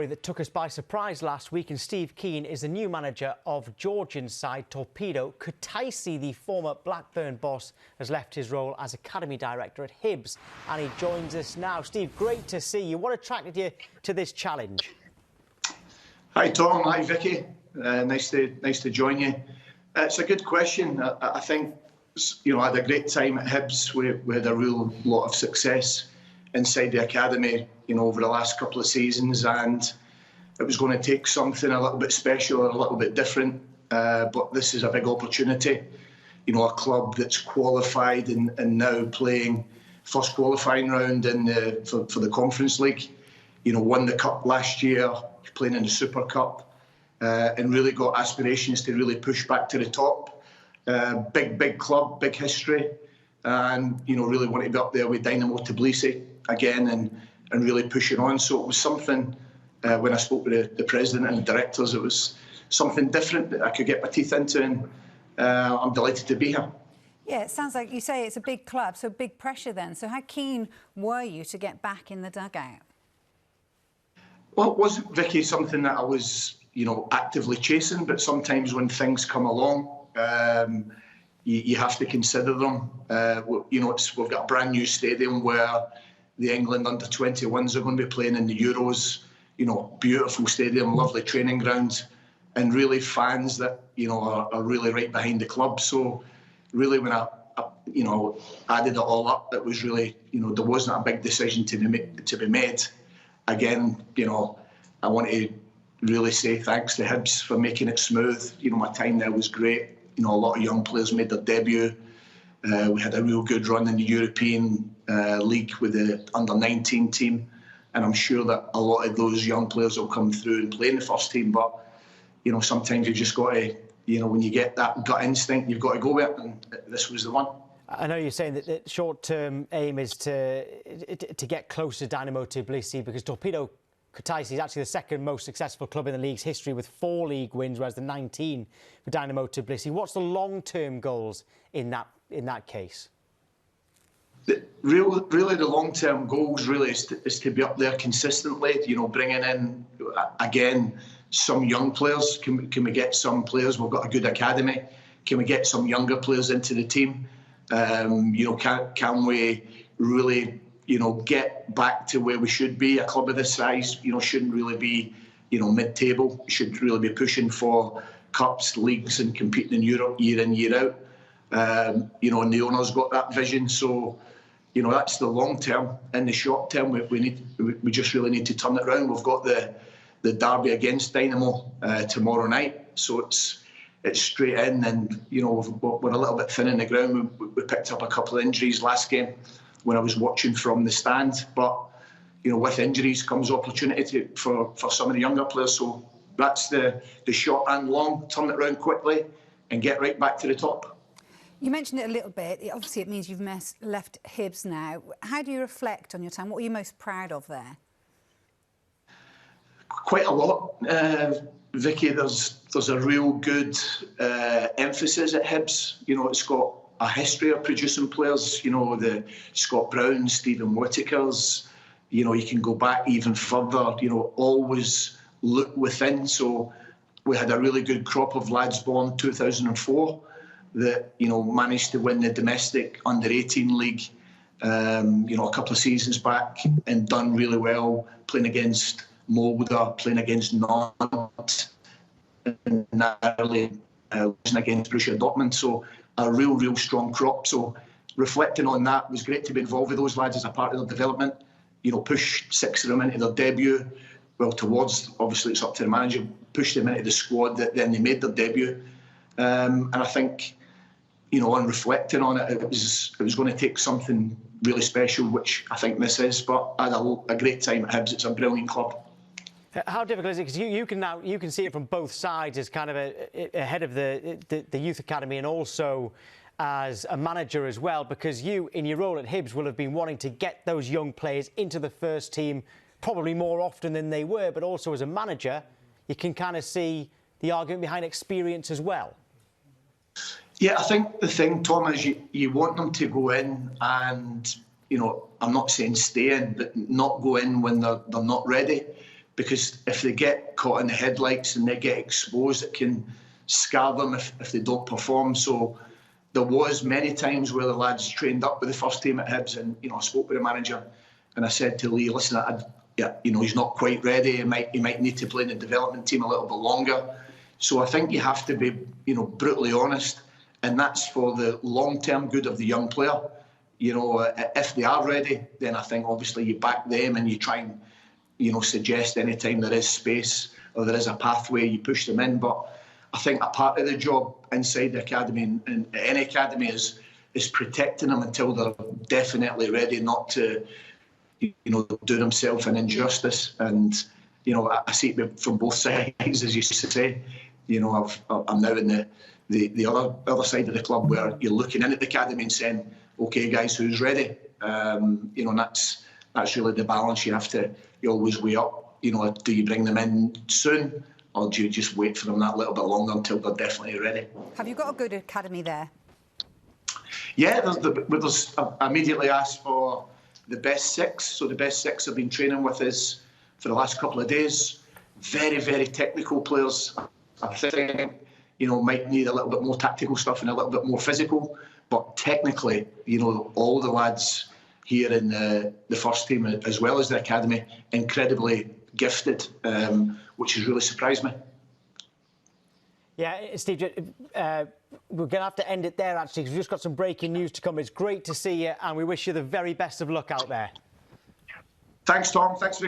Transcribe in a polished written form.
story that took us by surprise last week, and Steve Kean is the new manager of Georgian side Torpedo. Kutaisi, the former Blackburn boss, has left his role as academy director at Hibs, and he joins us now. Steve, great to see you. What attracted you to this challenge? Hi Tom, hi Vicky. Nice to join you. It's a good question. I think I had a great time at Hibs. We had a real lot of success inside the academy, over the last couple of seasons, and it was going to take something a little bit special or a little bit different. But this is a big opportunity. A club that's qualified and now playing first qualifying round for the Conference League. Won the cup last year, playing in the Super Cup, and really got aspirations to really push back to the top. Big club, big history, and really want to be up there with Dynamo Tbilisi again and really pushing on. So it was something, when I spoke with the president and the directors, it was something different that I could get my teeth into, and I'm delighted to be here. Yeah, it sounds like you say it's a big club, so big pressure then. So how keen were you to get back in the dugout? Well, it wasn't, Vicky, something that I was, actively chasing, but sometimes when things come along, you have to consider them. We've got a brand new stadium where the England under-21s are going to be playing in the Euros. Beautiful stadium, lovely training ground, and really fans that are really right behind the club. So really, when I added it all up, it was really there wasn't a big decision to be made. Again, I want to really say thanks to Hibs for making it smooth. My time there was great. A lot of young players made their debut. We had a real good run in the European League with the under-19 team, and I'm sure that a lot of those young players will come through and play in the first team. But sometimes you just got to, when you get that gut instinct, you've got to go with it, and this was the one. I know you're saying that the short-term aim is to get close to Dynamo Tbilisi, because Torpedo Kutaisi is actually the second most successful club in the league's history with 4 league wins, whereas the 19 for Dynamo Tbilisi. What's the long-term goals in that case? Really, the long-term goals really is to be up there consistently. Bringing in again some young players. Can we get some players? We've got a good academy. Can we get some younger players into the team? Can we really get back to where we should be? A club of this size, shouldn't really be, mid-table. Should really be pushing for cups, leagues, and competing in Europe year in, year out. And the owner's got that vision. So, that's the long term. In the short term, we just really need to turn it around. We've got the derby against Dynamo tomorrow night, so it's straight in, and we're a little bit thin in the ground. We picked up a couple of injuries last game when I was watching from the stand, but with injuries comes opportunity for some of the younger players. So that's the short and long. Turn it around quickly and get right back to the top. You mentioned it a little bit. Obviously, it means you've left Hibs now. How do you reflect on your time? What are you most proud of there? Quite a lot, Vicky. There's a real good emphasis at Hibs. It's got a history of producing players. The Scott Brown, Stephen Whittakers. You can go back even further. Always look within. So we had a really good crop of lads born 2004 that managed to win the domestic under-18 league. A couple of seasons back, and done really well, playing against Molde, playing against Nantes, and narrowly losing against Borussia Dortmund. So a real strong crop. So reflecting on that, it was great to be involved with those lads as a part of their development. Push 6 of them into their debut. Well, obviously it's up to the manager, push them into the squad that then they made their debut. And I think, on reflecting on it, it was going to take something really special, which I think this is. But I had a great time at Hibs. It's a brilliant club. How difficult is it? Because you can see it from both sides as kind of a head of the youth academy, and also as a manager as well, because you, in your role at Hibs, will have been wanting to get those young players into the first team probably more often than they were, but also as a manager, you can kind of see the argument behind experience as well. Yeah, I think the thing, Tom, is you want them to go in and, I'm not saying stay in, but not go in when they're not ready. because if they get caught in the headlights and they get exposed, it can scar them if they don't perform. So there was many times where the lads trained up with the first team at Hibs, and I spoke with the manager, and I said to Lee, listen, he's not quite ready. He might need to play in the development team a little bit longer. So I think you have to be, brutally honest, and that's for the long-term good of the young player. If they are ready, then I think obviously you back them and you try and, suggest any time there is space or there is a pathway, you push them in. But I think a part of the job inside the academy and any academy is protecting them until they're definitely ready not to, do themselves an injustice. And, I see it from both sides, as you say. I'm now in the other side of the club where you're looking in at the academy and saying, OK, guys, who's ready? And that's really the balance you always weigh up. Do you bring them in soon, or do you just wait for them that little bit longer until they're definitely ready? Have you got a good academy there? Yeah, I immediately asked for the best six. So the best six I've been training with us for the last couple of days. Very, very technical players. I think, might need a little bit more tactical stuff and a little bit more physical. But technically, all the lads here in the first team, as well as the academy, incredibly gifted, which has really surprised me. Yeah, Steve, we're going to have to end it there, actually, because we've just got some breaking news to come. It's great to see you, and we wish you the very best of luck out there. Thanks, Tom. Thanks for